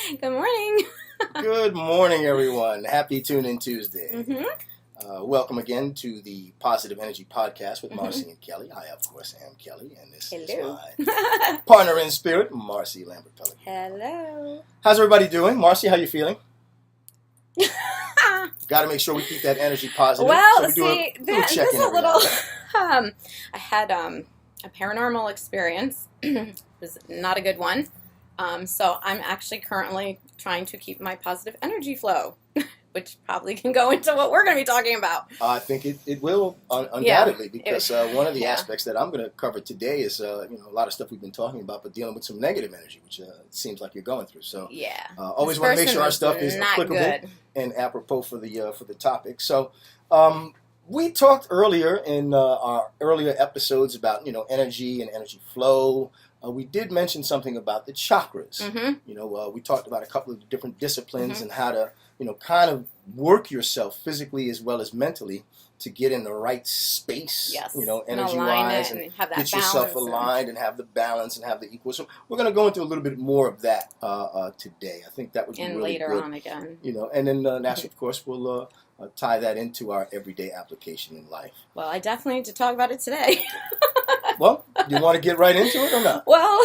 Good morning. Good morning, everyone. Happy Tune In Tuesday. Welcome again to the Positive Energy Podcast with Marcy and Kelly. I, of course, am Kelly, and this is my partner in spirit, Marcy Lambert-Pelican. Hello. How's everybody doing? Marcy, how you feeling? Got to make sure we keep that energy positive. Well, so we this is a little... I had a paranormal experience. It was not a good one. So I'm actually currently trying to keep my positive energy flow, which probably can go into what we're going to be talking about. I think it will, undoubtedly, because one of the aspects that I'm going to cover today is a lot of stuff we've been talking about, but dealing with some negative energy, which it seems like you're going through. So always want to make sure our stuff is applicable and apropos for the topic. So we talked earlier in our earlier episodes about energy and energy flow. We did mention something about the chakras. We talked about a couple of different disciplines and how to, kind of work yourself physically as well as mentally to get in the right space, energy-wise, and get yourself aligned and have the balance and have the equal. So we're going to go into a little bit more of that today. I think that would be really good. And later on again. And then naturally, of course, we'll tie that into our everyday application in life. Well, I definitely need to talk about it today. Well, do you want to get right into it or not? Well,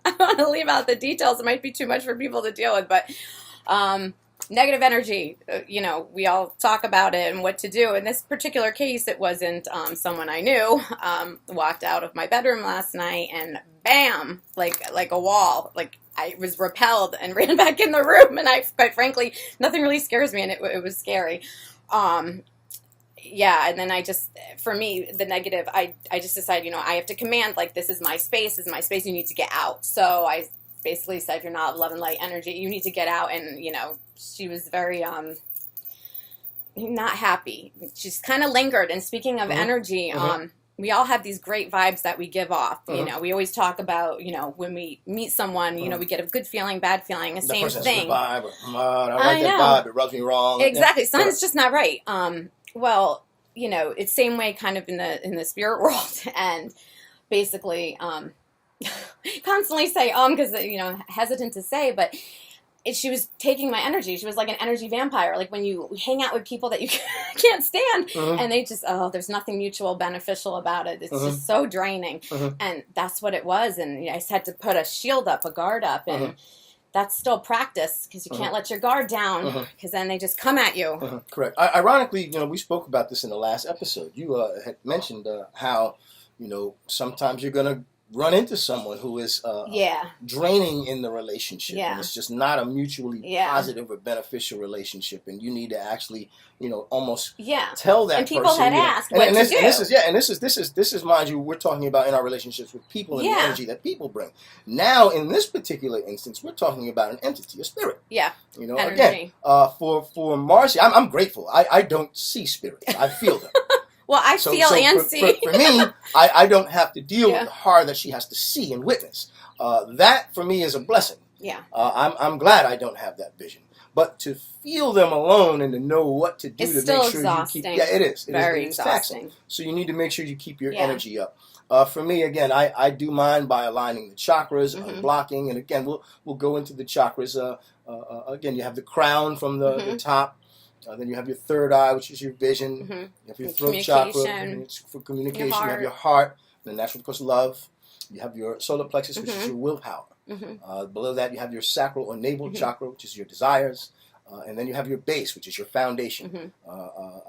I want to leave out the details. It might be too much for people to deal with, but negative energy, we all talk about it and what to do. In this particular case, it wasn't someone I knew. Walked out of my bedroom last night and bam, like a wall. Like I was repelled and ran back in the room. And quite frankly, nothing really scares me, and it was scary. And then for me, the negative, I just decided, I have to command, this is my space, you need to get out. So I basically said, if you're not love and light energy, you need to get out. And, she was very, not happy. She's kind of lingered. And speaking of energy, we all have these great vibes that we give off. We always talk about, when we meet someone, we get a good feeling, bad feeling, the same thing. Vibe, I like that vibe, it rubs me wrong. Exactly. Something's just not right. Well, it's same way kind of in the spirit world, and basically constantly say because hesitant to say, but she was taking my energy. She was like an energy vampire, like when you hang out with people that you can't stand, and they just there's nothing mutual beneficial about it. It's just so draining, and that's what it was. And I just had to put a shield up, a guard up, and that's still practice, because you can't let your guard down, because then they just come at you. Correct. Ironically, we spoke about this in the last episode. You had mentioned how, sometimes you're going to run into someone who is draining in the relationship. And it's just not a mutually positive or beneficial relationship. And you need to actually, almost tell that person. And people had asked what to do. And this is, mind you, we're talking about in our relationships with people and the energy that people bring. Now, in this particular instance, we're talking about an entity, a spirit. Yeah. Energy. Again, for Marcy, I'm grateful. I don't see spirits. I feel them. Well, I feel and see. For me, I don't have to deal with the horror that she has to see and witness. That, for me, is a blessing. Yeah. I'm glad I don't have that vision. But to feel them alone and to know what to do to make sure exhausting. You keep... Yeah, it is. Very it's exhausting. Taxing. So you need to make sure you keep your energy up. For me, again, I do mine by aligning the chakras, unblocking. And again, we'll go into the chakras. Again, you have the crown from the top. Then you have your third eye, which is your vision. You have your throat chakra, it's for communication. You have your heart, the natural, of course, love. You have your solar plexus, which is your willpower. Below that, you have your sacral or navel chakra, which is your desires. And then you have your base, which is your foundation.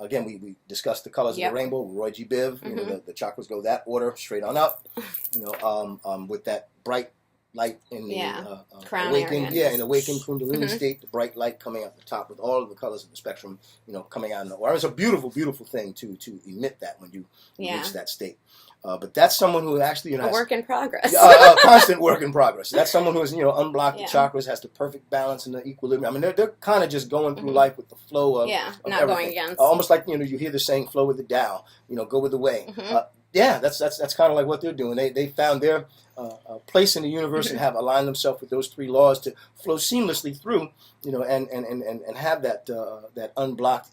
Again, we discussed the colors of the rainbow, Roy G. Biv. The chakras go that order, straight on up. With that bright light in the awakened, in awakened Kundalini state, the bright light coming out the top with all of the colors of the spectrum, coming out in the aura. It's a beautiful, beautiful thing to emit that when you reach that state. But that's someone who actually a work in progress. Constant work in progress. That's someone who has unblocked the chakras, has the perfect balance and the equilibrium. I mean, they're kind of just going through life with the flow of not everything. Going against. Almost like you hear the saying, "Flow with the Tao." Go with the way. That's kind of like what they're doing. They found their place in the universe and have aligned themselves with those three laws to flow seamlessly through, and have that unblocked,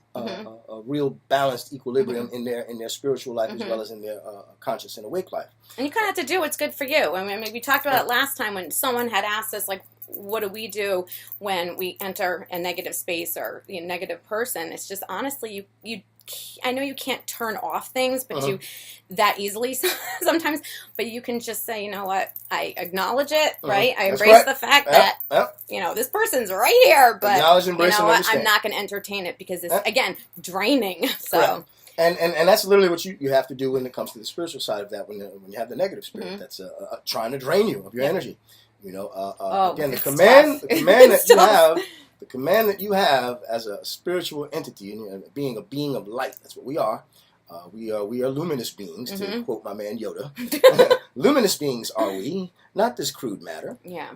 real balanced equilibrium in their spiritual life as well as in their conscious and awake life. And you kind of have to do what's good for you. I mean, we talked about it last time when someone had asked us, what do we do when we enter a negative space or negative person? It's just honestly, you I know you can't turn off things, but you that easily sometimes. But you can just say, you know what, I acknowledge it, right? I embrace the fact that this person's right here, but acknowledge, embrace, and understand. I'm not going to entertain it because it's again draining. So. Correct. And that's literally what you have to do when it comes to the spiritual side of that. When you have the negative spirit that's trying to drain you of your energy, again, the command that you have as a spiritual entity and being a being of light. That's what we are. We are luminous beings, to quote my man Yoda. Luminous beings are we, not this crude matter. Yeah.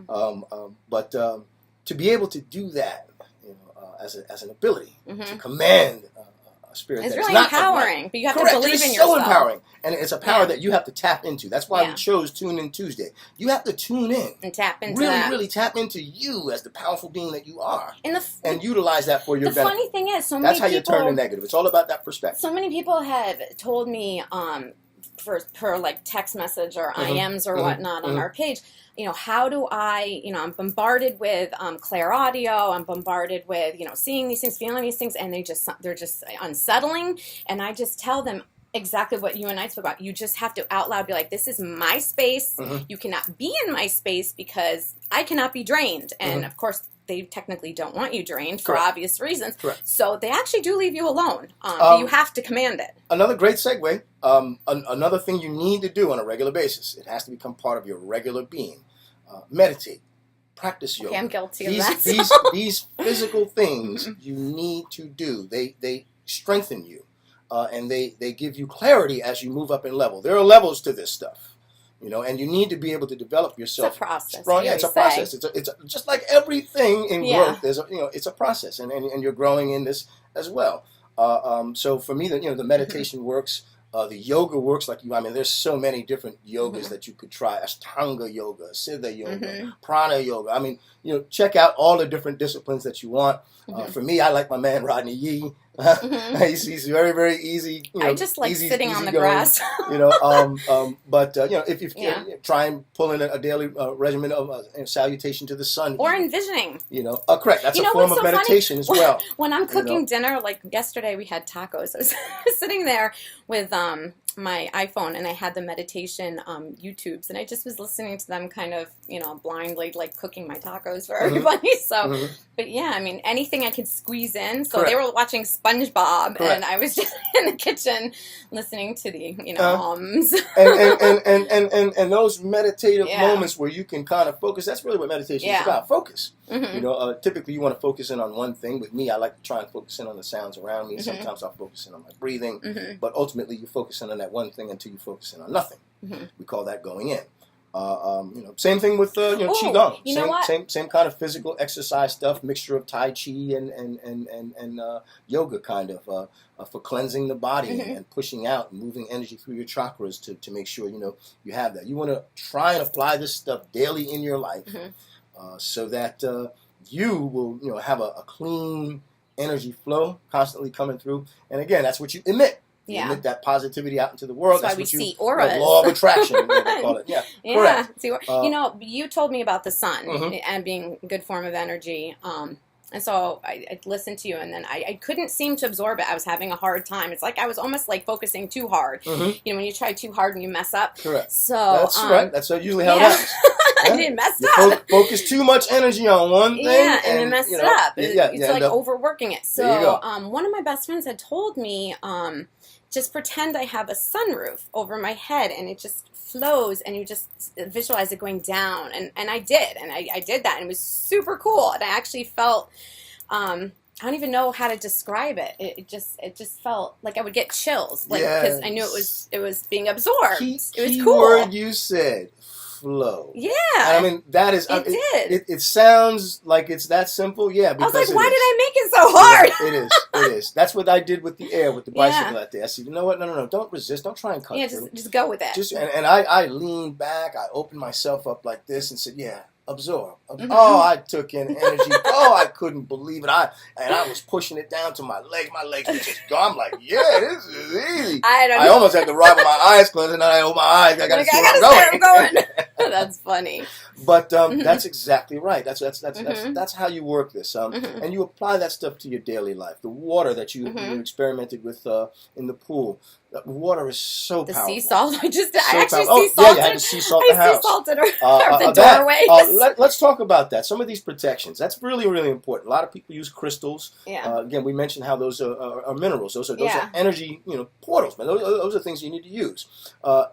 But to be able to do that, as an ability to command. Spirit it's that really is not empowering, but you have to believe in yourself. It's so empowering, and it's a power that you have to tap into. That's why we chose Tune In Tuesday. You have to tune in and tap into really tap into you as the powerful being that you are, and utilize that for your benefit. The funny thing is, so many that's how people, you turn the negative. It's all about that perspective. So many people have told me per like text message or IMs or whatnot on our page. How do I, I'm bombarded with Claire audio, I'm bombarded with, seeing these things, feeling these things, and they're just unsettling. And I just tell them exactly what you and I spoke about. You just have to out loud be like, this is my space. You cannot be in my space because I cannot be drained. And of course, they technically don't want you drained for obvious reasons. Correct. So they actually do leave you alone. You have to command it. Another great segue, another thing you need to do on a regular basis, it has to become part of your regular being. Meditate, practice yoga. Okay, I'm guilty of that. These physical things you need to do. They strengthen you, and they give you clarity as you move up in level. There are levels to this stuff, and you need to be able to develop yourself. It's a process. It's a process. It's just like everything in growth. There's it's a process, and you're growing in this as well. So for me, the meditation works. The yoga works there's so many different yogas that you could try. Ashtanga yoga, Siddha yoga, Prana yoga. Check out all the different disciplines that you want. For me, I like my man Rodney Yee. He's very, very easy. I just like easy, sitting on the going, grass. But if you try and pull in a daily regimen of salutation to the sun, or envisioning. Correct. That's a form of meditation as well. When I'm cooking dinner, like yesterday, we had tacos. I was sitting there with my iPhone, and I had the meditation YouTubes, and I just was listening to them, kind of blindly, like cooking my tacos for everybody. So, but yeah, anything I could squeeze in. So they were watching SpongeBob, and I was just in the kitchen listening to the hums. and those meditative moments where you can kind of focus. That's really what meditation is about. Focus. Typically you want to focus in on one thing. With me, I like to try and focus in on the sounds around me. Sometimes I'll focus in on my breathing, but ultimately you focus in on that one thing until you focus in on nothing. We call that going in. Same thing with qigong. Same kind of physical exercise stuff, mixture of Tai Chi and yoga kind of for cleansing the body and pushing out and moving energy through your chakras to make sure you have that. You want to try and apply this stuff daily in your life so that you will have a clean energy flow constantly coming through. And again, that's what you emit. You emit that positivity out into the world. That's why we see auras. Law of attraction, they call it. Yeah, correct. See, you told me about the sun and being a good form of energy. And so I listened to you, and then I couldn't seem to absorb it. I was having a hard time. It's like I was almost like focusing too hard. When you try too hard and you mess up. Correct. So that's right. That's usually how it happens. I didn't mess up. Focus too much energy on one thing. Yeah, and then mess it up. It's like up overworking it. So one of my best friends had told me, just pretend I have a sunroof over my head, and it just flows, and you just visualize it going down. And I did, and I did that, and it was super cool. And I actually felt, I don't even know how to describe it. It just felt like I would get chills, because I knew it was being absorbed. It was cool. Word you said. Flow. Yeah. That is. It sounds like it's that simple. Yeah. Because I was like, why did I make it so hard? It is. That's what I did with the air, with the bicycle that day. I said, you know what? No. Don't resist. Don't try and cut through. Just go with it. And I leaned back. I opened myself up like this and said, absorb. Oh, I took in energy. I couldn't believe it. I was pushing it down to my leg. My legs were just gone. I'm like, this is easy. I almost had to rub my eyes closed, and then I opened my eyes. I got to see where I'm going. That's funny. But that's exactly right. That's how you work this. And you apply that stuff to your daily life. The water that you experimented with in the pool. Water is so powerful. The sea salt. I actually sea salted. Yeah, you had the sea salt in the house. Sea salted the doorway. Let's talk about that. Some of these protections. That's really, really important. A lot of people use crystals. Yeah. Again, we mentioned how those are minerals. Those are energy, portals. Man, those are things you need to use.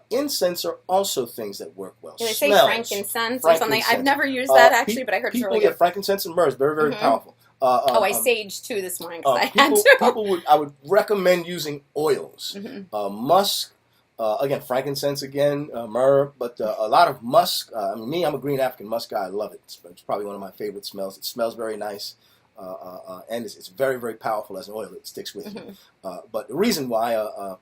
Incense are also things that work well. Do they say frankincense or something? I've never used that actually, but I heard it's really good. Frankincense and myrrh is very, very powerful. I saged too this morning because I had to. I would recommend using oils. Musk, again, frankincense again, myrrh, but a lot of musk. I'm a green African musk guy. I love it. It's probably one of my favorite smells. It smells very nice, and it's very, very powerful as an oil. It sticks with you. But the reason why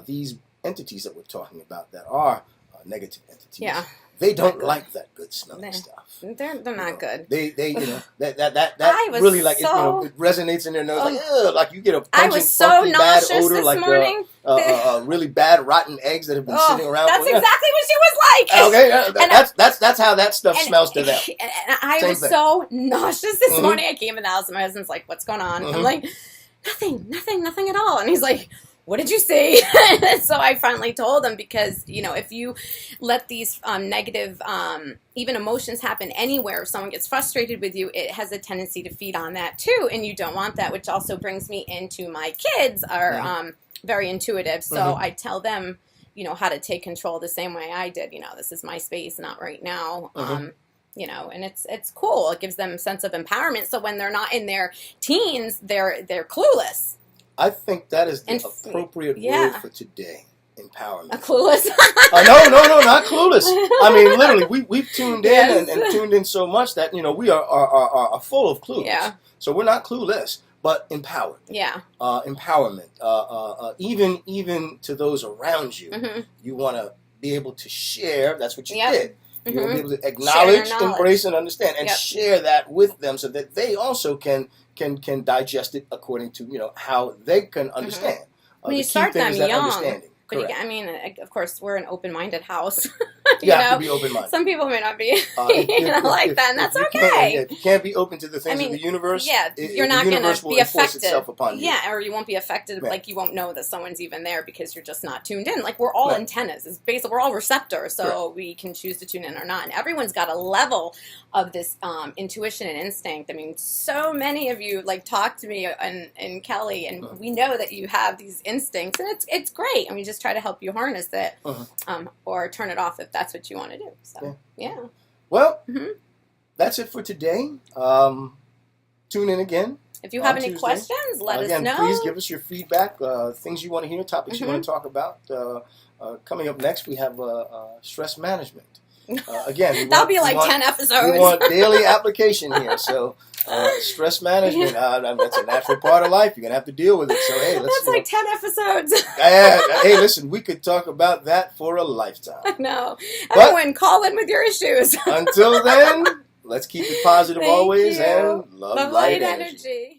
these entities that we're talking about that are negative entities, they don't like that good smelling stuff. They're not good. They that really it resonates in their nose like you get a pungent, funky, bad odor this like morning. Really bad rotten eggs that have been sitting around. That's exactly what she was like. Okay, that's how that stuff smells to them. And I was so nauseous this morning. I came in the house and my husband's like, "What's going on?" I'm like, "Nothing at all." And he's like, "What did you see?" So I finally told him because, if you let these negative, even emotions happen anywhere, if someone gets frustrated with you, it has a tendency to feed on that too. And you don't want that, which also brings me into my kids are very intuitive. So I tell them, how to take control the same way I did. This is my space, not right now. And it's cool. It gives them a sense of empowerment. So when they're not in their teens, they're clueless. I think that is the appropriate word for today. Empowerment. Clueless? No, not clueless. I mean, literally, we've tuned in and tuned in so much that, we are full of clues. Yeah. So we're not clueless, but empowered. Yeah. Empowerment. Even to those around you, you want to be able to share. That's what you did. You want to be able to acknowledge, embrace, and understand, and share that with them so that they also can digest it according to how they can understand. When you start them young, but of course, we're an open-minded house. You have to be open-minded. Some people may not be like that, and that's okay. If you can't be open to the things of the universe, you're not going to be affected. Upon you. Yeah, or you won't be affected. Like you won't know that someone's even there because you're just not tuned in. Like we're all antennas. It's basically we're all receptors, so we can choose to tune in or not. And everyone's got a level of this intuition and instinct. I mean, so many of you talk to me and Kelly, and we know that you have these instincts, and it's great. And we just try to help you harness it, or turn it off if that's what you want to do. So Well, that's it for today. Tune in again. If you have any questions, let us know. Please give us your feedback, things you want to hear, topics you want to talk about. Coming up next, we have stress management. Again, that'll be 10 episodes. We want daily application here. So stress management, that's a natural part of life. You're going to have to deal with it. So, hey, that's 10 episodes. Hey, listen, we could talk about that for a lifetime. I know. Everyone, call in with your issues. Until then, let's keep it positive always and love light energy.